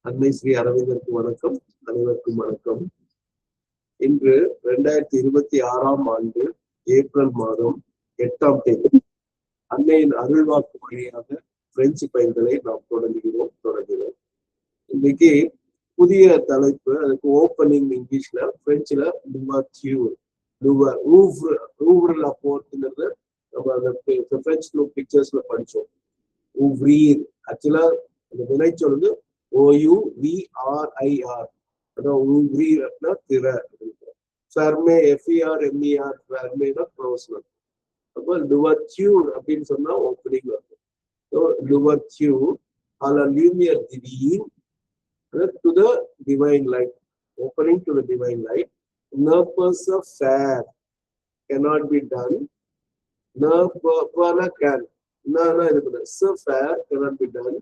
அன்னை ஸ்ரீ அரவிந்தருக்கு வணக்கம். அனைவருக்கும் வணக்கம். இன்று 2026ஆம் ஆண்டு ஏப்ரல் மாதம் 8ஆம் தேதி அன்னையின் அருள்வாக்கு வழியாக பிரெஞ்சு பயிர்களை நாம் தொடங்குகிறோம். இன்னைக்கு புதிய தலைப்பு, அதுக்கு ஓப்பனிங் இங்கிலீஷ்ல, பிரெஞ்சுல ஊவ்ர்ல போர்ட்ங்கிறது நம்ம அந்த பிரெஞ்சு பிக்சர்ஸ்ல படிச்சோம். ஊவ்ரீர் ஆக்சுவலா அந்த வினைச்சொல் வந்து OUVRIR, அதான் ஊவ்ரீர் அப்படின்னா திற. ஃபெர்மே FERMER ஃபெர்மேனா க்ளோஸ்மென்ட். அப்போ லுவர்ட்யூர் அப்படின்னு சொன்னா ஓப்பனிங் இருக்கும். ஸோ லுவர்ட்யூர் à la lumière divine, to the divine light, opening to the divine light. No person fair cannot be done. No person can. No, so fair cannot be done.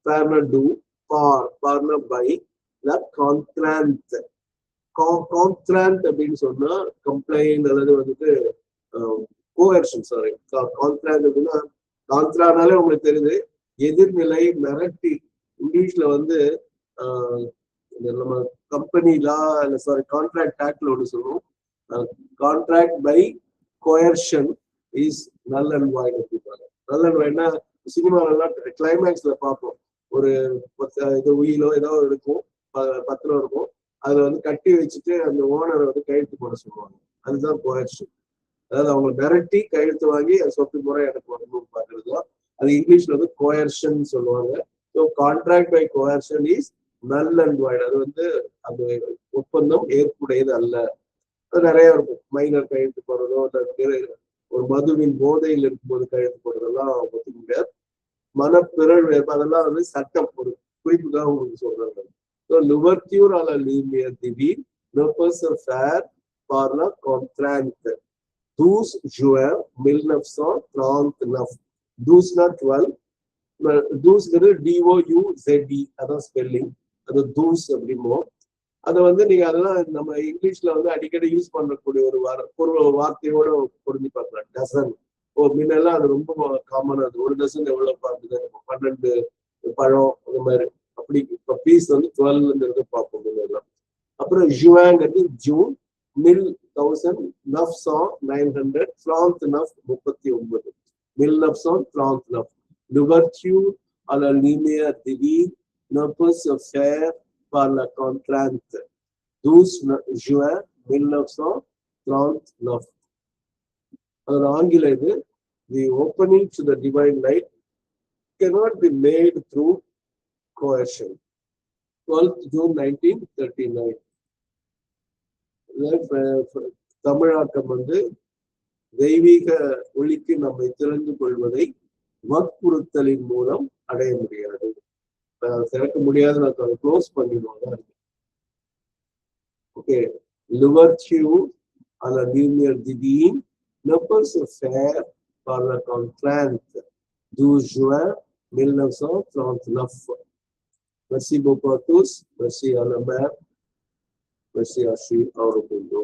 Fair not do. Par not by. That contrant. Contrant அப்படின்னு சொன்னா complaint அல்லது வந்துட்டு கோஎர்ஷன். Sorry, contract அப்படின்னா கான்ட்ரானாலே உங்களுக்கு தெரியுது, எதிர்நிலை, மிரட்டி. இங்கிலீஷ்ல வந்து நம்ம கம்பெனி லா இல்ல சாரி கான்ட்ராக்ட் ஆக்ட்ல ஒன்று சொல்லுவோம். Contract by coercion is null and void அப்படிப்பாங்க. நல் அண்ட் வாய்ட்னா சினிமாலாம் கிளைமேக்ஸ்ல பார்ப்போம், ஒரு இது உயிலோ ஏதோ இருக்கும், பத்திரம் இருக்கும், அதுல வந்து கட்டி வச்சுட்டு அந்த ஓனரை வந்து கையெழுத்து போட சொல்லுவாங்க. அதுதான் கோயர்ஷன். அதாவது அவங்க மிரட்டி கையெழுத்து வாங்கி அது சொத்து முறை எனக்கு வரணும்னு பாக்குறது. அது இங்கிலீஷ்ல வந்து கோயர்ஷன் சொல்லுவாங்க. So contract by coercion is null and void. அது வந்து அந்த ஒப்பந்தம் ஏற்புடையது அல்ல. அது நிறைய இருக்கும். மைனர் கையெழுத்து போடுறதோ, ஒரு மதுவின் போதையில் இருக்கும்போது கையெழுத்து போடுறதெல்லாம் ஒத்துக்க முடியாது. மனப்பிறழ்வு அதெல்லாம் வந்து சட்டம், ஒரு குறிப்புக்காக உங்களுக்கு சொல்றாங்க. ஸோ லுவர்ட்யூர் à la lumière divine, ne peut se faire par la contrainte. 12 juin 1939. 12 DOUZE, அதான் ஸ்பெல்லிங். அது தூஸ் அப்படிமோ. அதை வந்து நீங்க அதெல்லாம் நம்ம இங்கிலீஷ்ல வந்து அடிக்கடி யூஸ் பண்ணக்கூடிய ஒரு வார்த்தையோட பொருந்தி பார்க்கலாம். டசன். முன்னெல்லாம் அது ரொம்ப காமன். அது ஒரு டசன் எவ்வளவு பார்க்குது, 12 பழம் அந்த மாதிரி. அப்படி இப்ப பீஸ் வந்து 12 பார்ப்போம் முன்னெல்லாம். அப்புறம் ஜுவாங்கிறது June 1900, France 39. 1939. L'ouverture à la lumière divine ne peut se faire par la contrainte. 12 juin 1939. அது ஆங்கில இது. The opening to the divine light cannot be made through coercion. 12th June 1939. தமிழாக்கம் வந்து தெய்வீக ஒளிக்கு நம்மை திறந்து கொள்வதை வற்புறுத்தலின் மூலம் அடைய முடியாது. திறக்க முடியாது, நான் க்ளோஸ் பண்ணிடுவாங்க. Okay. L'ouverture à la lumière divine ne peut se faire par la contrainte. 12 juin 1939. Merci beaucoup à tous. Merci à la mère. Merci à Sri Aurobindo.